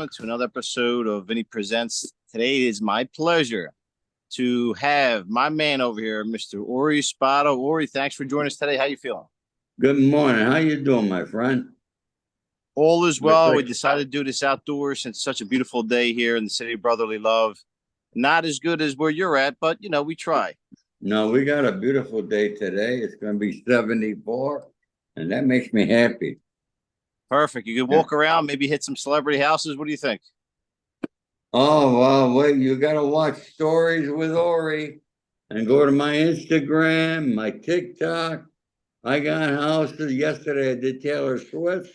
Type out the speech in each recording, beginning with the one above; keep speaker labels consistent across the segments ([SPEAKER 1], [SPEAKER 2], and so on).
[SPEAKER 1] gentlemen, to another episode of Vinny Presents. Today it is my pleasure to have my man over here, Mr. Ori Spado. Ori, thanks for joining us today. How you feeling?
[SPEAKER 2] Good morning. How you doing, my friend?
[SPEAKER 1] All is well. We decided to do this outdoors since it's such a beautiful day here in the city of brotherly love. Not as good as where you're at, but, we try.
[SPEAKER 2] No, we got a beautiful day today. It's going to be 74, and that makes me happy.
[SPEAKER 1] Perfect. You could walk around, maybe hit some celebrity houses. What do you think?
[SPEAKER 2] Oh, well, wait, you got to watch Stories with Ori and go to my Instagram, my TikTok. I got houses. Yesterday I did Taylor Swift.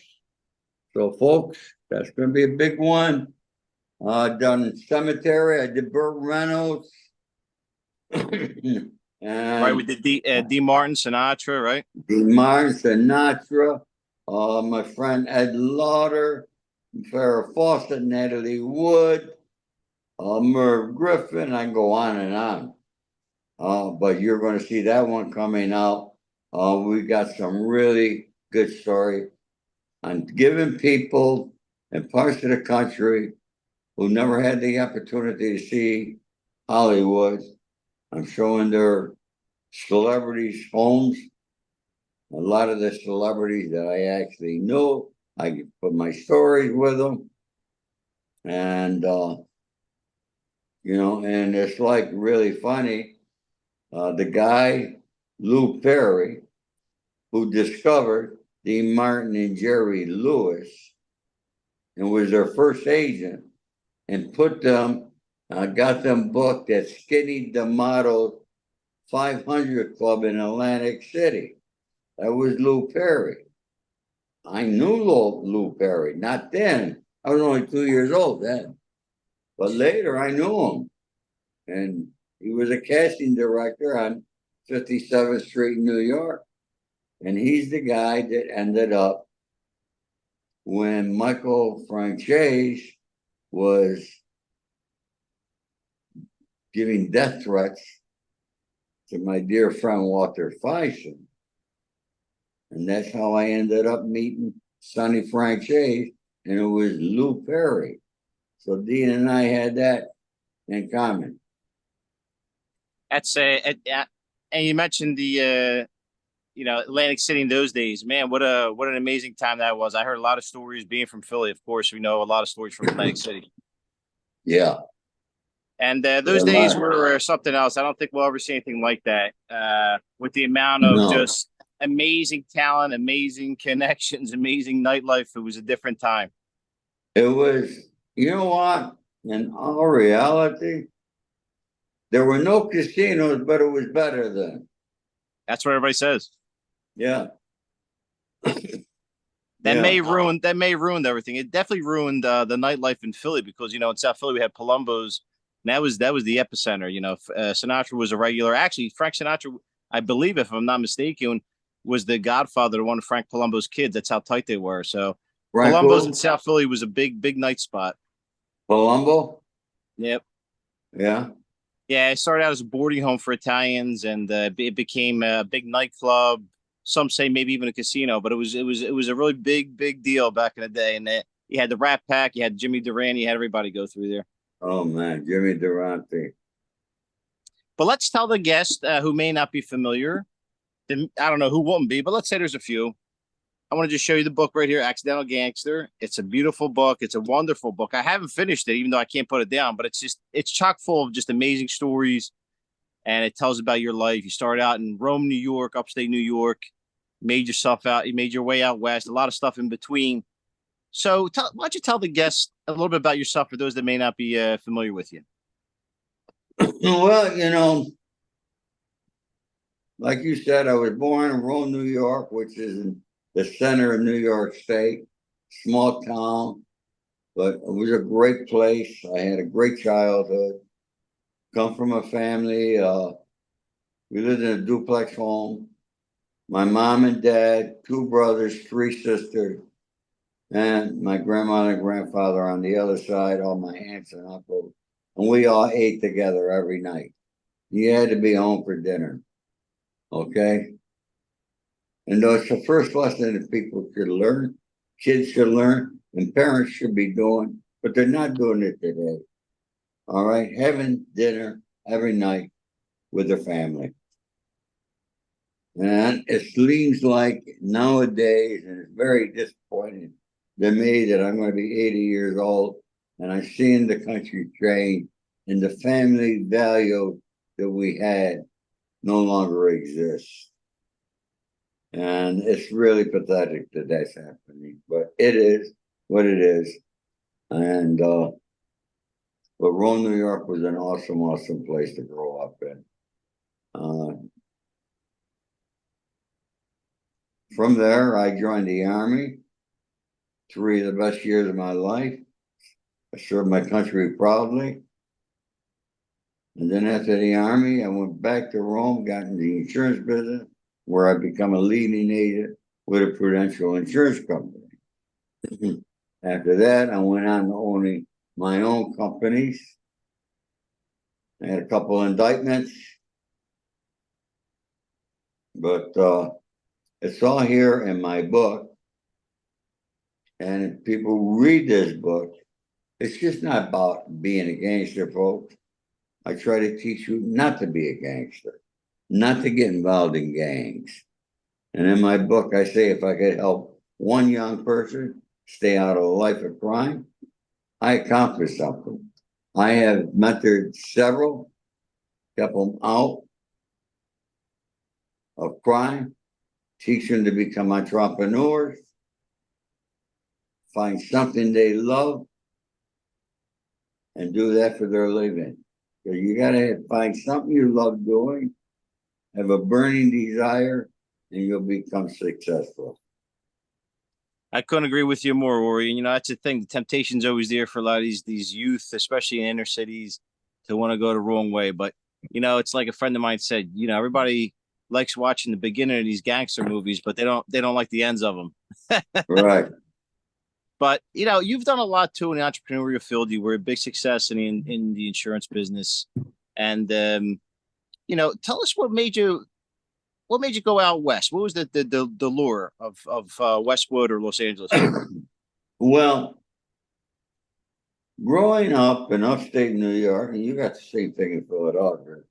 [SPEAKER 2] So, folks, that's going to be a big one. Done Cemetery. I did Burt Reynolds.
[SPEAKER 1] Right, we did D. Martin, Sinatra, right?
[SPEAKER 2] D. Martin, Sinatra. My friend Ed Lauder, Farrah Fawcett, Natalie Wood, Merv Griffin. I can go on and on. But you're going to see that one coming out. We got some really good story on giving people in parts of the country who never had the opportunity to see Hollywood. I'm showing their celebrities' homes. A lot of the celebrities that I actually knew, I put my stories with them. And, and it's like really funny. The guy, Lou Perry, who discovered Dean Martin and Jerry Lewis and was their first agent and put them, got them booked at Skinny D'Amato 500 Club in Atlantic City. That was Lou Perry. I knew Lou Perry, not then. I was only 2 years old then. But later I knew him. And he was a casting director on 57th Street in New York. And he's the guy that ended up when Michael Franchise was giving death threats to my dear friend Walter Fison. And that's how I ended up meeting Sonny Franchise, and it was Lou Perry. So Dean and I had that in common.
[SPEAKER 1] That's and you mentioned the Atlantic City in those days. Man, what an amazing time that was. I heard a lot of stories being from Philly. Of course, we know a lot of stories from Atlantic City.
[SPEAKER 2] Yeah.
[SPEAKER 1] And those days were something else. I don't think we'll ever see anything like that. With the amount of just amazing talent, amazing connections, amazing nightlife. It was a different time.
[SPEAKER 2] It was, you know what? In all reality, there were no casinos, but it was better then.
[SPEAKER 1] That's what everybody says.
[SPEAKER 2] Yeah.
[SPEAKER 1] That may ruin everything. It definitely ruined the nightlife in Philly because in South Philly we had Palumbo's, and that was the epicenter. Sinatra was a regular. Actually, Frank Sinatra, I believe, if I'm not mistaken, was the godfather to one of Frank Palumbo's kids. That's how tight they were. So Palumbo's in South Philly was a big night spot.
[SPEAKER 2] Palumbo?
[SPEAKER 1] Yep.
[SPEAKER 2] Yeah.
[SPEAKER 1] Yeah, it started out as a boarding home for Italians, and it became a big nightclub. Some say maybe even a casino, but it was a really big deal back in the day. And you had the Rat Pack, you had Jimmy Durante, you had everybody go through there.
[SPEAKER 2] Oh man, Jimmy Durante.
[SPEAKER 1] But let's tell the guest who may not be familiar. I don't know who won't be, but let's say there's a few. I want to just show you the book right here, Accidental Gangster. It's a beautiful book. It's a wonderful book. I haven't finished it, even though I can't put it down, but it's chock full of just amazing stories. And it tells about your life. You started out in Rome, New York, upstate New York, made yourself out. You made your way out west, a lot of stuff in between. So why don't you tell the guests a little bit about yourself for those that may not be familiar with you?
[SPEAKER 2] Well, like you said, I was born in Rome, New York, which is in the center of New York State, small town, but it was a great place. I had a great childhood. Come from a family. We lived in a duplex home. My mom and dad, 2 brothers, 3 sisters, and my grandmother and grandfather on the other side, all my aunts and uncles. And we all ate together every night. You had to be home for dinner. Okay? And that's the first lesson that people should learn, kids should learn, and parents should be doing but they're not doing it today. All right, having dinner every night with their family. And it seems like nowadays, and it's very disappointing to me that I'm going to be 80 years old and I'm seeing the country change and the family value that we had no longer exists. And it's really pathetic that that's happening, but it is what it is. And, but Rome, New York was an awesome, awesome place to grow up in. From there, I joined the Army. 3 of the best years of my life. I served my country proudly. And then after the Army, I went back to Rome, got in the insurance business, where I became a leading agent with a Prudential insurance company. After that, I went on to owning my own companies. I had a couple indictments, but it's all here in my book. And if people read this book, it's just not about being a gangster, folks. I try to teach you not to be a gangster, not to get involved in gangs. And in my book, I say if I could help one young person stay out of a life of crime, I accomplished something. I have mentored several, kept them out of crime, teach them to become entrepreneurs, find something they love, and do that for their living. So you got to find something you love doing, have a burning desire, and you'll become successful.
[SPEAKER 1] I couldn't agree with you more, Ori. And you know, that's the thing. The temptation's always there for a lot of these youth, especially in inner cities, to want to go the wrong way. But you know, it's like a friend of mine said. You know, everybody likes watching the beginning of these gangster movies, but they don't like the ends of them.
[SPEAKER 2] Right.
[SPEAKER 1] But you know, you've done a lot too in the entrepreneurial field. You were a big success in the insurance business, and you know, tell us what made you go out west. What was the lure of Westwood or Los Angeles?
[SPEAKER 2] Well, growing up in upstate New York, and you got the same thing in Philadelphia,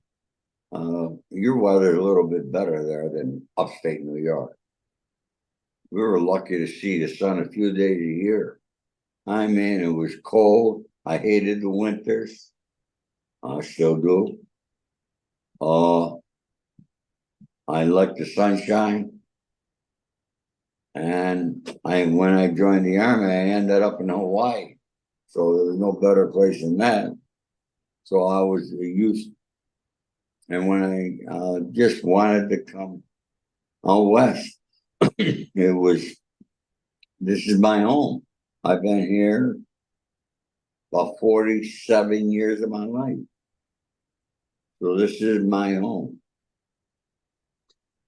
[SPEAKER 2] your weather's a little bit better there than upstate New York. We were lucky to see the sun a few days a year. I mean, it was cold. I hated the winters. I still do. I like the sunshine. And when I joined the Army, I ended up in Hawaii. So there was no better place than that. So I was used. And when I just wanted to come out west, this is my home. I've been here about 47 years of my life. So this is my home.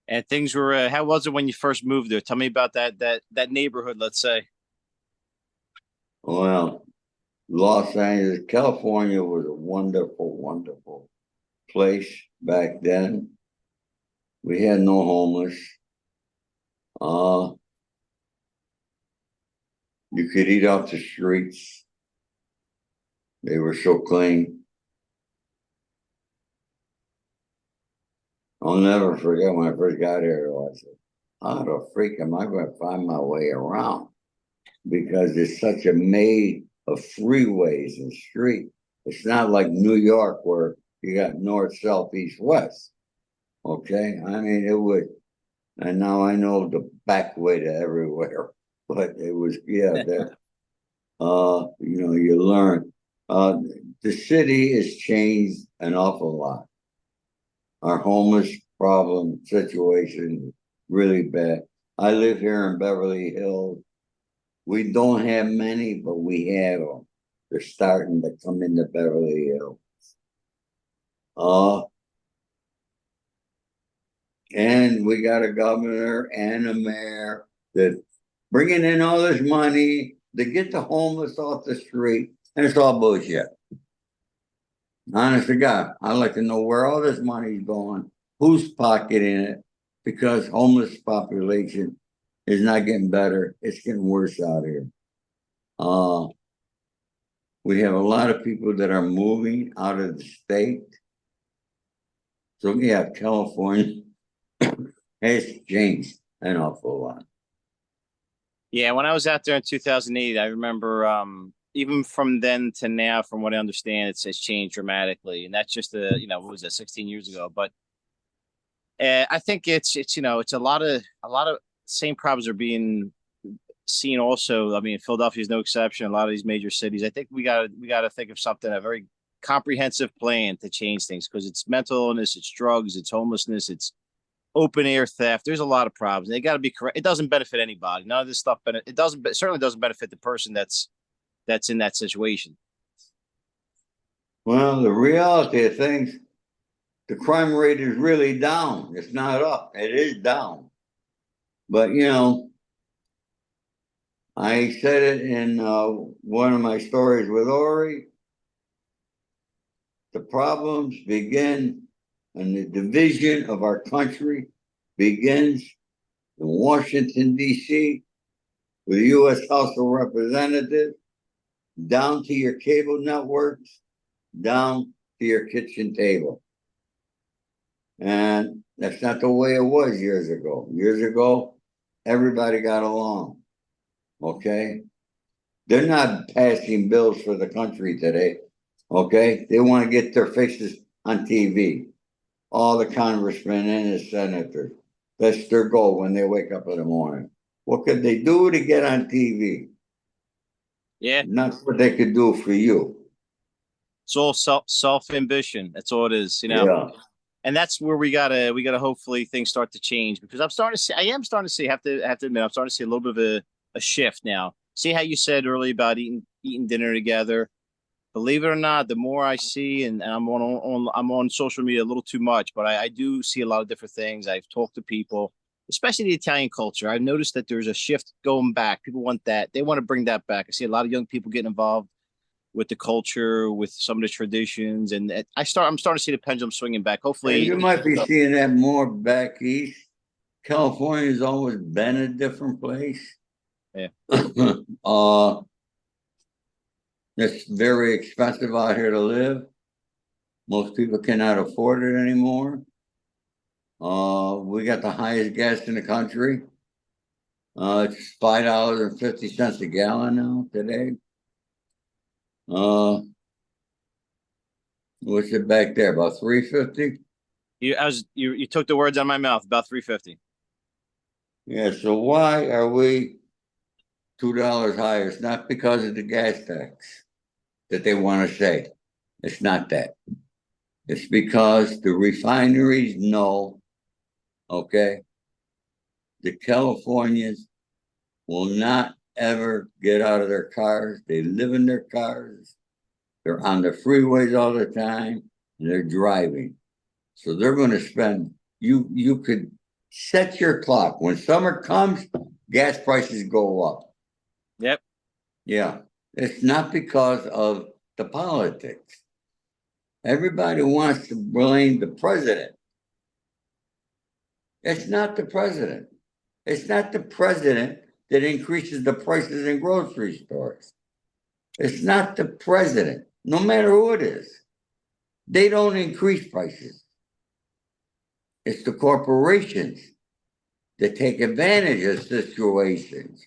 [SPEAKER 1] And things were how was it when you first moved there? Tell me about that neighborhood, let's say.
[SPEAKER 2] Well, Los Angeles, California was a wonderful, wonderful place back then. We had no homeless. You could eat off the streets. They were so clean. I'll never forget when I first got here. I said, how the freak am I going to find my way around? Because it's such a maze of freeways and streets. It's not like New York where you got north, south, east, west. Okay? I mean, it would, and now I know the back way to everywhere. But it was, yeah, that, you know, you learn. The city has changed an awful lot. Our homeless problem situation is really bad. I live here in Beverly Hills. We don't have many, but we have them. They're starting to come into Beverly Hills. And we got a governor and a mayor that bringing in all this money to get the homeless off the street, and it's all bullshit. Honest to God, I'd like to know where all this money's going, who's pocketing it, because homeless population is not getting better. It's getting worse out here. We have a lot of people that are moving out of the state. So yeah, California has changed an awful lot.
[SPEAKER 1] Yeah, when I was out there in 2008, I remember even from then to now, from what I understand, it's changed dramatically, and that's just what was that, 16 years ago. But I think it's it's a lot of same problems are being seen also. I mean, Philadelphia is no exception. A lot of these major cities. I think we gotta think of something, a very comprehensive plan to change things, because it's mental illness, it's drugs, it's homelessness, it's open air theft. There's a lot of problems. They got to be correct. It doesn't benefit anybody. None of this stuff, but it doesn't. It certainly doesn't benefit the person that's in that situation.
[SPEAKER 2] Well, the reality of things, the crime rate is really down. It's not up. It is down. But I said it in one of my stories with Ori. The problems begin, and the division of our country begins in Washington, D.C., with the U.S. House of Representatives, down to your cable networks, down to your kitchen table. And that's not the way it was years ago. Years ago, everybody got along. Okay? They're not passing bills for the country today. Okay? They want to get their faces on TV. All the congressmen and the senators. That's their goal when they wake up in the morning. What could they do to get on TV?
[SPEAKER 1] Yeah,
[SPEAKER 2] Not what they could do for you.
[SPEAKER 1] it's all self ambition. That's all it is.
[SPEAKER 2] Yeah.
[SPEAKER 1] And that's where we gotta hopefully things start to change, because I am starting to see, have to admit, I'm starting to see a little bit of a shift now. See how you said earlier about eating dinner together. Believe it or not, the more I see, and I'm on social media a little too much, but I do see a lot of different things. I've talked to people, especially the Italian culture. I've noticed that there's a shift going back. People want that. They want to bring that back. I see a lot of young people getting involved with the culture, with some of the traditions, and I'm starting to see the pendulum swinging back.
[SPEAKER 2] And
[SPEAKER 1] Hopefully,
[SPEAKER 2] you might be seeing that more back east. California's always been a different place.
[SPEAKER 1] yeah,
[SPEAKER 2] uh, it's very expensive out here to live. Most people cannot afford it anymore. We got the highest gas in the country. It's $5.50 a gallon now today. What's it back there? About $3.50?
[SPEAKER 1] you took the words out of my mouth. About 350.
[SPEAKER 2] Yeah. So why are we $2 higher? It's not because of the gas tax that they want to say. It's not that. It's because the refineries know, okay, the Californians will not ever get out of their cars. They live in their cars. They're on the freeways all the time, and they're driving. So they're going to spend, you could set your clock. When summer comes, gas prices go up.
[SPEAKER 1] Yep.
[SPEAKER 2] Yeah. It's not because of the politics. Everybody wants to blame the president. It's not the president. It's not the president that increases the prices in grocery stores. It's not the president, no matter who it is. They don't increase prices. It's the corporations that take advantage of situations.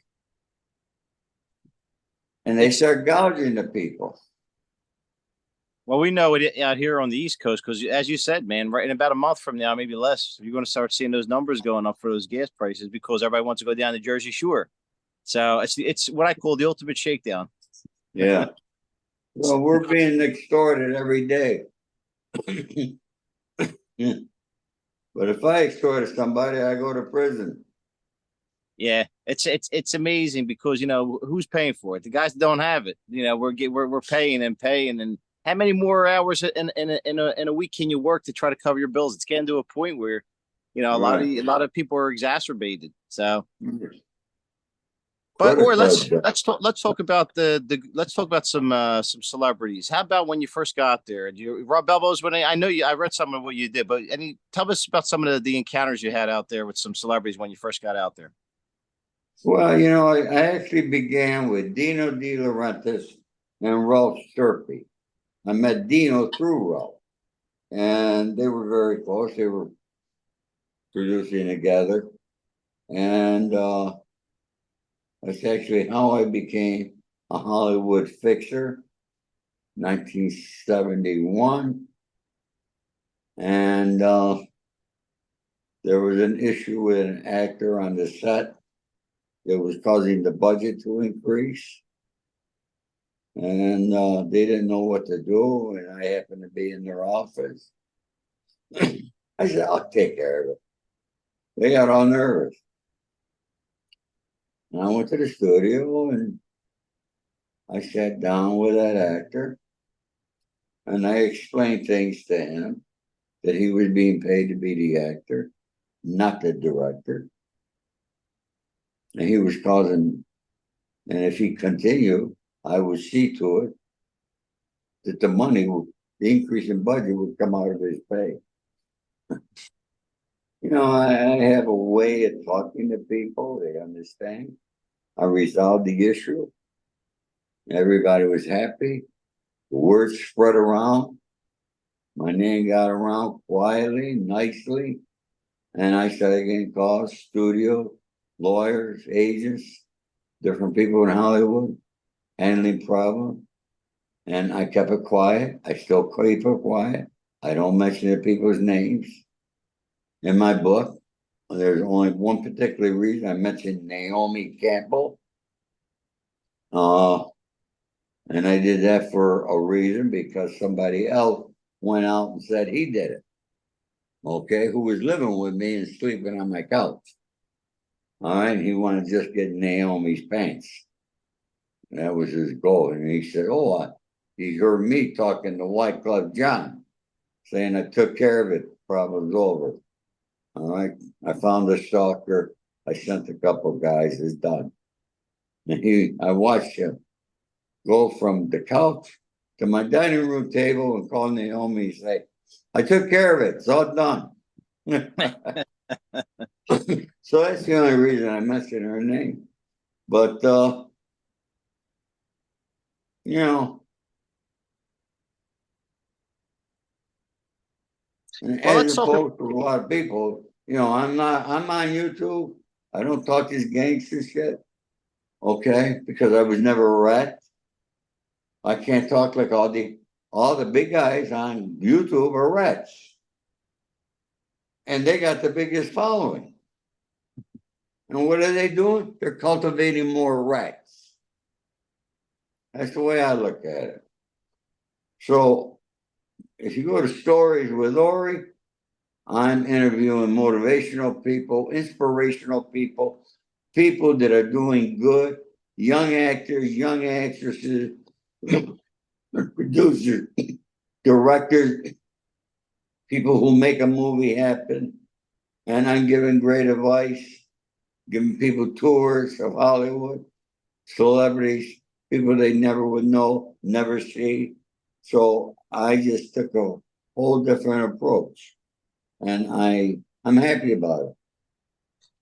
[SPEAKER 2] And they start gouging the people.
[SPEAKER 1] Well, we know it out here on the East Coast, because, as you said, man, right in about a month from now, maybe less, you're going to start seeing those numbers going up for those gas prices, because everybody wants to go down the Jersey Shore. So it's what I call the ultimate shakedown.
[SPEAKER 2] Yeah. Well, we're being extorted every day. But if I extorted somebody, I go to prison.
[SPEAKER 1] Yeah, it's amazing, because who's paying for it? The guys that don't have it. We're paying and paying, and how many more hours in a week can you work to try to cover your bills? It's getting to a point where a lot of people are exacerbated. So, but
[SPEAKER 2] What a
[SPEAKER 1] or
[SPEAKER 2] subject.
[SPEAKER 1] let's talk about let's talk about some celebrities. How about when you first got there? Rob Belbo's, when I know you, I read some of what you did, but tell us about some of the encounters you had out there with some celebrities when you first got out there.
[SPEAKER 2] Well, I actually began with Dino De Laurentiis and Ralph Sturpey. I met Dino through Ralph, and they were very close. They were producing together, and that's actually how I became a Hollywood fixer, 1971. And there was an issue with an actor on the set that was causing the budget to increase. And they didn't know what to do. And I happened to be in their office. I said, I'll take care of it. They got all nervous. And I went to the studio and I sat down with that actor and I explained things to him, that he was being paid to be the actor, not the director. And he was causing, and if he continued, I would see to it that the money, the increase in budget would come out of his pay. You know, I have a way of talking to people, they understand. I resolved the issue. Everybody was happy. The word spread around. My name got around quietly, nicely. And I started getting calls, studio, lawyers, agents, different people in Hollywood, handling problems. And I kept it quiet. I still keep it quiet. I don't mention the people's names. In my book, there's only one particular reason I mentioned Naomi Campbell. And I did that for a reason, because somebody else went out and said he did it. Okay, who was living with me and sleeping on my couch. All right, he wanted to just get Naomi's pants. That was his goal. And he said, he heard me talking to White Glove John, saying I took care of it, problem's over. All right, I found a stalker. I sent a couple guys, it's done. And I watched him go from the couch to my dining room table and call Naomi and say, I took care of it, it's all done. So that's the only reason I mentioned her name. But, you know,
[SPEAKER 1] Well,
[SPEAKER 2] as opposed to a lot of people, you know, I'm on YouTube. I don't talk this gangster shit. Okay, because I was never a rat. I can't talk like all the big guys on YouTube are rats. And they got the biggest following. And what are they doing? They're cultivating more rats. That's the way I look at it. So if you go to Stories with Ori, I'm interviewing motivational people, inspirational people, people that are doing good, young actors, young actresses, producers, directors, people who make a movie happen. And I'm giving great advice, giving people tours of Hollywood, celebrities, people they never would know, never see. So I just took a whole different approach. And I'm happy about it.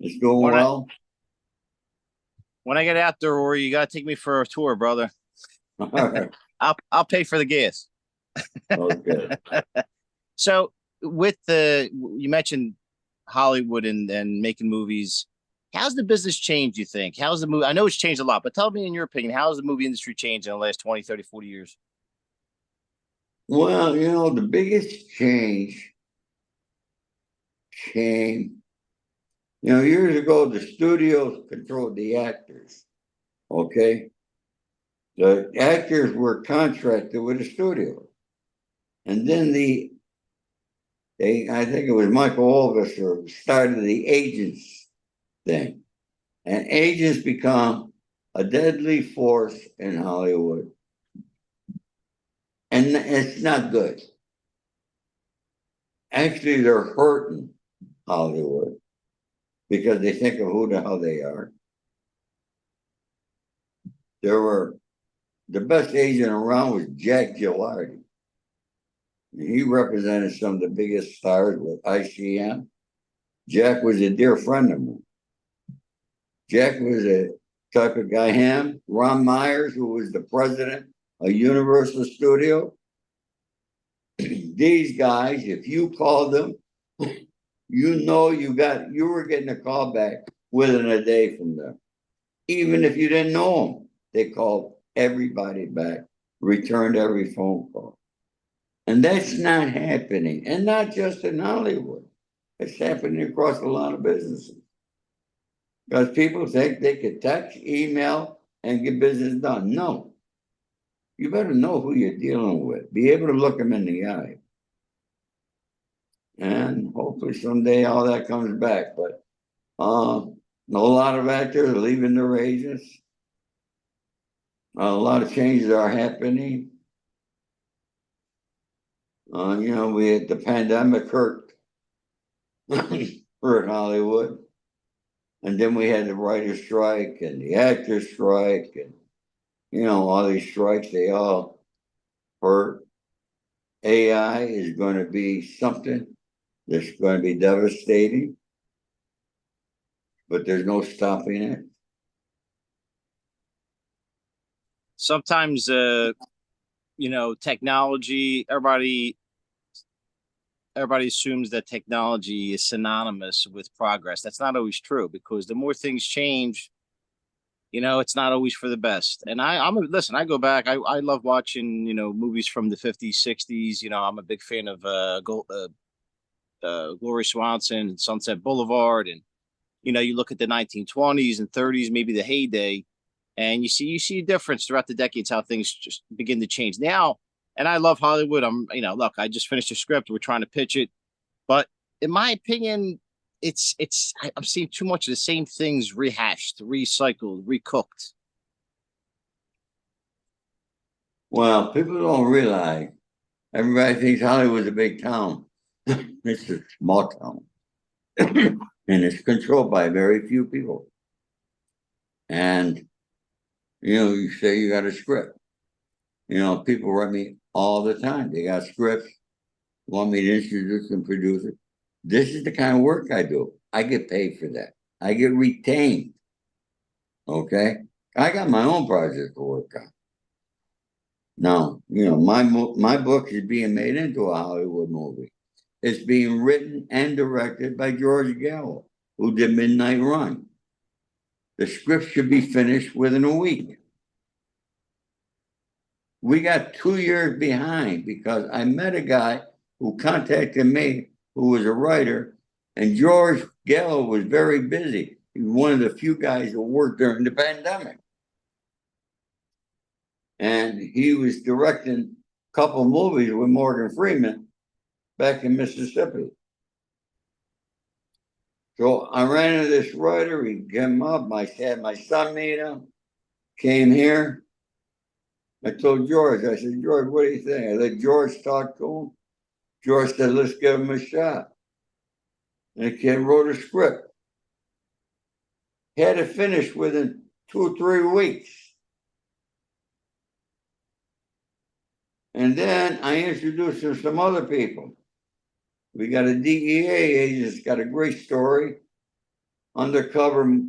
[SPEAKER 2] It's going well.
[SPEAKER 1] When I get out there, Rory, you got to take me for a tour, brother.
[SPEAKER 2] All right.
[SPEAKER 1] I'll pay for the gas.
[SPEAKER 2] Okay.
[SPEAKER 1] So you mentioned Hollywood and making movies. How's the business changed, you think? How's the movie? I know it's changed a lot, but tell me in your opinion, how's the movie industry changed in the last 20, 30, 40 years?
[SPEAKER 2] Well, you know, the biggest change came, you know, years ago, the studios controlled the actors. Okay. The actors were contracted with the studio. And then I think it was Michael Olviser started the agents thing. And agents become a deadly force in Hollywood. And it's not good. Actually, they're hurting Hollywood because they think of who the hell they are. The best agent around was Jack Gilardi. He represented some of the biggest stars with ICM. Jack was a dear friend of mine. Jack was a type of guy, Ron Myers, who was the president a Universal Studio. These guys, if you called them, you know you were getting a call back within a day from them. Even if you didn't know them, they called everybody back, returned every phone call. And that's not happening. And not just in Hollywood. It's happening across a lot of businesses. Because people think they could text, email, and get business done. No. You better know who you're dealing with. Be able to look them in the eye. And hopefully someday all that comes back. But a lot of actors are leaving their agents. A lot of changes are happening. We had the pandemic hurt Hollywood. And then we had the writer's strike and the actor's strike and, all these strikes, they all hurt. AI is going to be something that's going to be devastating, but there's no stopping it.
[SPEAKER 1] Sometimes, technology, everybody assumes that technology is synonymous with progress. That's not always true, because the more things change, it's not always for the best. And listen, I go back, I love watching, movies from the 50s, 60s. I'm a big fan of Glory Swanson and Sunset Boulevard. And, you look at the 1920s and 30s, maybe the heyday, and you see a difference throughout the decades, how things just begin to change now. And I love Hollywood. Look, I just finished a script. We're trying to pitch it. But in my opinion, I'm seeing too much of the same things rehashed, recycled, recooked.
[SPEAKER 2] Well, people don't realize everybody thinks Hollywood's a big town. It's a small town. And it's controlled by very few people. And, you say you got a script. People write me all the time. They got scripts, want me to introduce and produce it. This is the kind of work I do. I get paid for that. I get retained. Okay? I got my own project to work on. Now, my book is being made into a Hollywood movie. It's being written and directed by George Gallo, who did Midnight Run. The script should be finished within a week. We got 2 years behind because I met a guy who contacted me who was a writer, and George Gallo was very busy. He was one of the few guys who worked during the pandemic. And he was directing a couple movies with Morgan Freeman back in Mississippi. So I ran into this writer. He came up. I had my son meet him. Came here. I told George, I said, George, what do you think? I let George talk to him. George said, let's give him a shot. And the kid wrote a script. He had it finished within 2 or 3 weeks. And then I introduced him to some other people. We got a DEA agent that's got a great story. Undercover,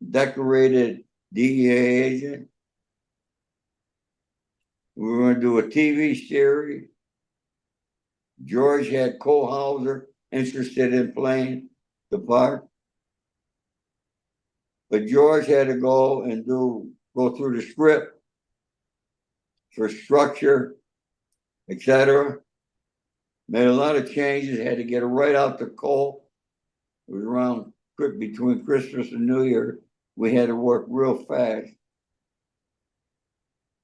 [SPEAKER 2] decorated DEA agent. We were going to do a TV series. George had Cole Hauser interested in playing the part. But George had to go through the script for structure, etc. Made a lot of changes, had to get it right out to Cole. It was around between Christmas and New Year. We had to work real fast.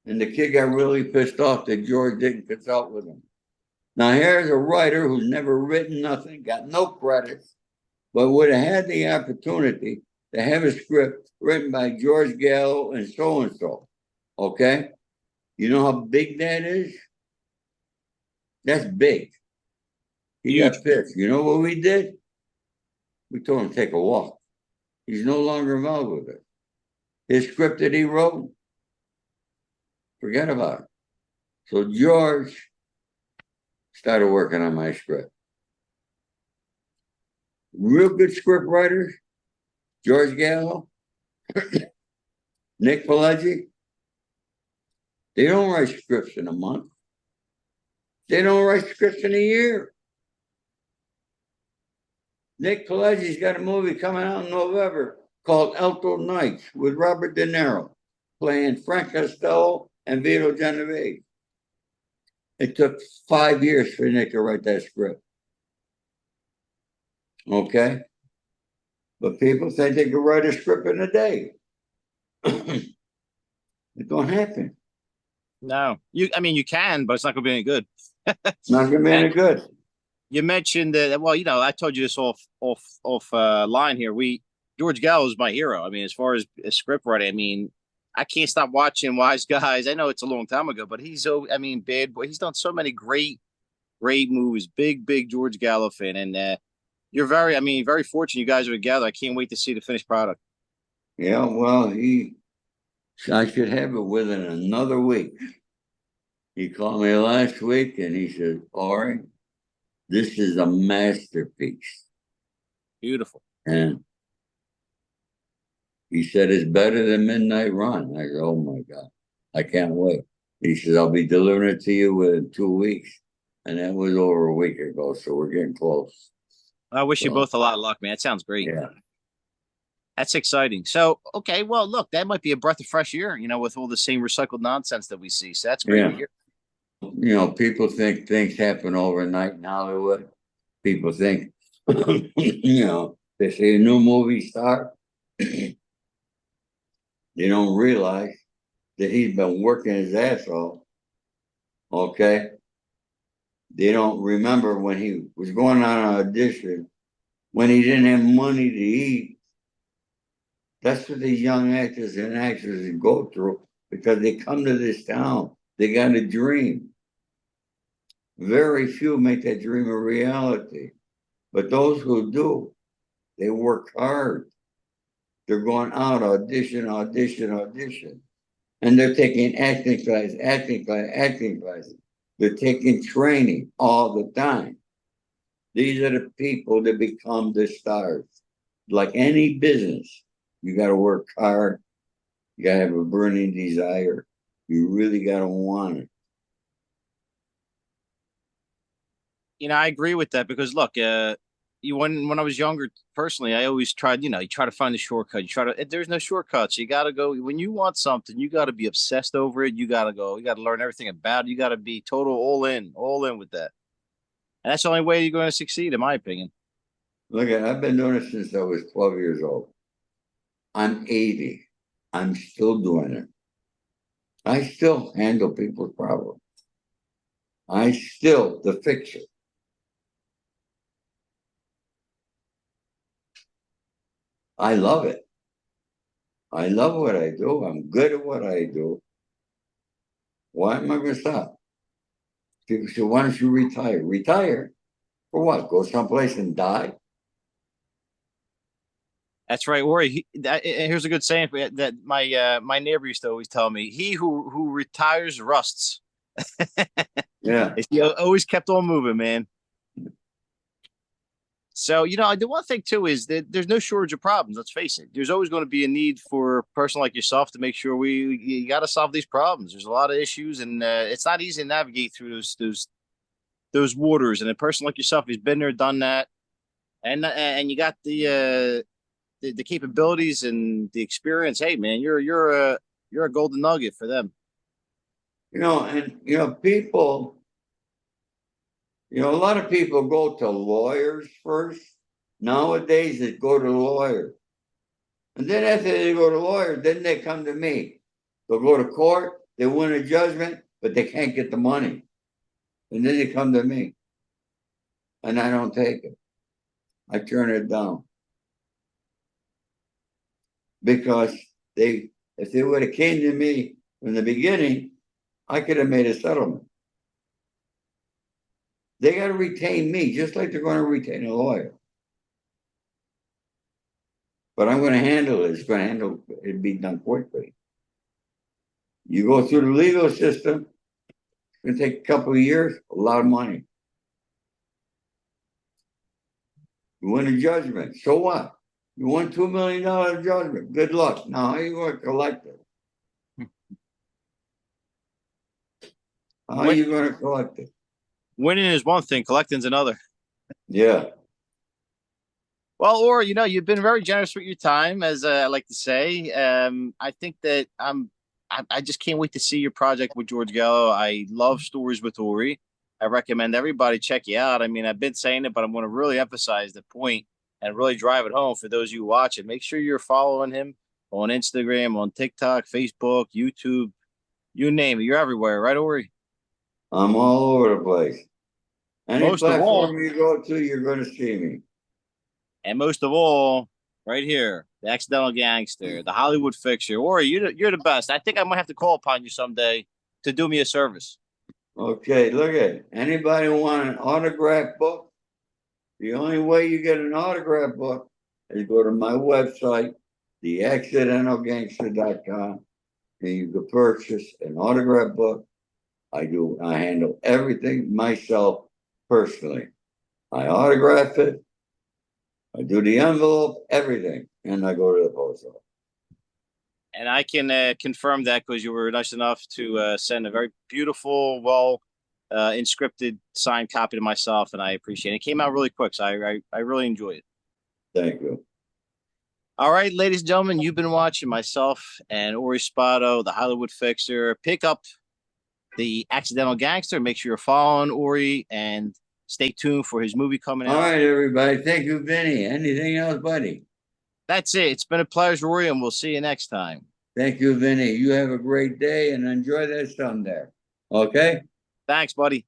[SPEAKER 2] And the kid got really pissed off that George didn't consult with him. Now here's a writer who's never written nothing, got no credits, but would have had the opportunity to have a script written by George Gallo and so. Okay? You know how big that is? That's big. He got pissed. You know what we did? We told him to take a walk. He's no longer involved with it. His script that he wrote, forget about it. So George started working on my script. Real good script writers, George Gallo, Nick Pileggi, They don't write scripts in a month. They don't write scripts in a year. Nick Pileggi's got a movie coming out in November called Alto Nights with Robert De Niro playing Frank Costello and Vito Genovese. It took 5 years for Nick to write that script. Okay? But people think they can write a script in a day. It don't happen.
[SPEAKER 1] No, I mean, you can, but it's not going to be any good.
[SPEAKER 2] Not gonna be any good.
[SPEAKER 1] You mentioned that. Well, I told you this off line here. George Gallo is my hero. I mean, as far as script writing, I mean, I can't stop watching Wise Guys. I know it's a long time ago, but I mean, Bad Boy. He's done so many great movies. Big George Gallo fan, and you're very fortunate you guys are together. I can't wait to see the finished product.
[SPEAKER 2] Yeah, well, I should have it within another week. He called me last week and he said, Ori, this is a masterpiece.
[SPEAKER 1] Beautiful.
[SPEAKER 2] And he said, it's better than Midnight Run. I go, oh my God, I can't wait. He says, I'll be delivering it to you within 2 weeks. And that was over a week ago, so we're getting close.
[SPEAKER 1] I wish you both a lot of luck, man. That sounds great.
[SPEAKER 2] Yeah.
[SPEAKER 1] That's exciting. So, okay, well, look, that might be a breath of fresh air, with all the same recycled nonsense that we see. So that's great to hear.
[SPEAKER 2] People think things happen overnight in Hollywood. People think, they say a new movie star. They don't realize that he's been working his ass off. Okay. They don't remember when he was going on an audition, when he didn't have money to eat. That's what these young actors and actresses go through because they come to this town. They got a dream. Very few make that dream a reality. But those who do, they work hard. They're going out, audition. And they're taking acting class. They're taking training all the time. These are the people that become the stars. Like any business, you got to work hard. You got to have a burning desire. You really got to want it.
[SPEAKER 1] I agree with that because look, when I was younger, personally, I always tried, you try to find the shortcut. There's no shortcuts. You got to go when you want something. You got to be obsessed over it. You got to go. You got to learn everything about it. You got to be total all in with that. And that's the only way you're going to succeed, in my opinion.
[SPEAKER 2] Look, I've been doing it since I was 12 years old. I'm 80. I'm still doing it. I still handle people's problems. The FIXER. I love it. I love what I do. I'm good at what I do. Why am I going to stop? People say, why don't you retire? Retire? For what? Go someplace and die?
[SPEAKER 1] That's right, Ori. Here's a good saying that my neighbor used to always tell me: "He who retires rusts."
[SPEAKER 2] Yeah.
[SPEAKER 1] He always kept on moving, man. So, the one thing too is that there's no shortage of problems. Let's face it. There's always going to be a need for a person like yourself to make sure you got to solve these problems. There's a lot of issues, and it's not easy to navigate through those waters. And a person like yourself who's been there, done that, and you got the capabilities and the experience. Hey, man, you're a golden nugget for them.
[SPEAKER 2] People. A lot of people go to lawyers first. Nowadays, they go to lawyers. And then after they go to lawyers, then they come to me. They'll go to court, they win a judgment, but they can't get the money. And then they come to me. And I don't take it. I turn it down. Because if they would have came to me from the beginning, I could have made a settlement. They got to retain me, just like they're going to retain a lawyer. But I'm going to handle it. It'd be done quickly. You go through the legal system, it's going to take a couple of years, a lot of money. You win a judgment, so what? You won $2 million judgment. Good luck. Now, how are you going to collect it? How are you gonna collect it?
[SPEAKER 1] Winning is one thing, collecting's another.
[SPEAKER 2] Yeah,
[SPEAKER 1] Well, or you've been very generous with your time, as I like to say. I think that I just can't wait to see your project with George Gallo. I love stories with Ori. I recommend everybody check you out. I mean, I've been saying it, but I'm going to really emphasize the point and really drive it home for those of you watching. Make sure you're following him on Instagram, on TikTok, Facebook, YouTube, you name it. You're everywhere, right, Ori?
[SPEAKER 2] I'm all over the place. Any
[SPEAKER 1] Most of all,
[SPEAKER 2] platform you go to, you're gonna see me.
[SPEAKER 1] and most of all, right here, the accidental gangster, the Hollywood fixture. Ori, you're the best. I think I might have to call upon you someday to do me a service.
[SPEAKER 2] Okay, look at it. Anybody want an autograph book? The only way you get an autograph book is go to my website, theaccidentalgangster.com, and you can purchase an autograph book. I handle everything myself personally. I autograph it, I do the envelope, everything, and I go to the post office.
[SPEAKER 1] And I can confirm that because you were nice enough to send a very beautiful, well inscripted signed copy to myself, and I appreciate it. It came out really quick, so I really enjoyed it.
[SPEAKER 2] Thank you.
[SPEAKER 1] All right, ladies and gentlemen, you've been watching myself and Ori Spado, the Hollywood Fixer. Pick up the Accidental Gangster. Make sure you're following Ori and stay tuned for his movie coming out.
[SPEAKER 2] All right, everybody. Thank you, Vinny. Anything else, buddy?
[SPEAKER 1] That's it. It's been a pleasure, Ori, and we'll see you next time.
[SPEAKER 2] Thank you, Vinny. You have a great day and enjoy that sun there. Okay?
[SPEAKER 1] Thanks, buddy.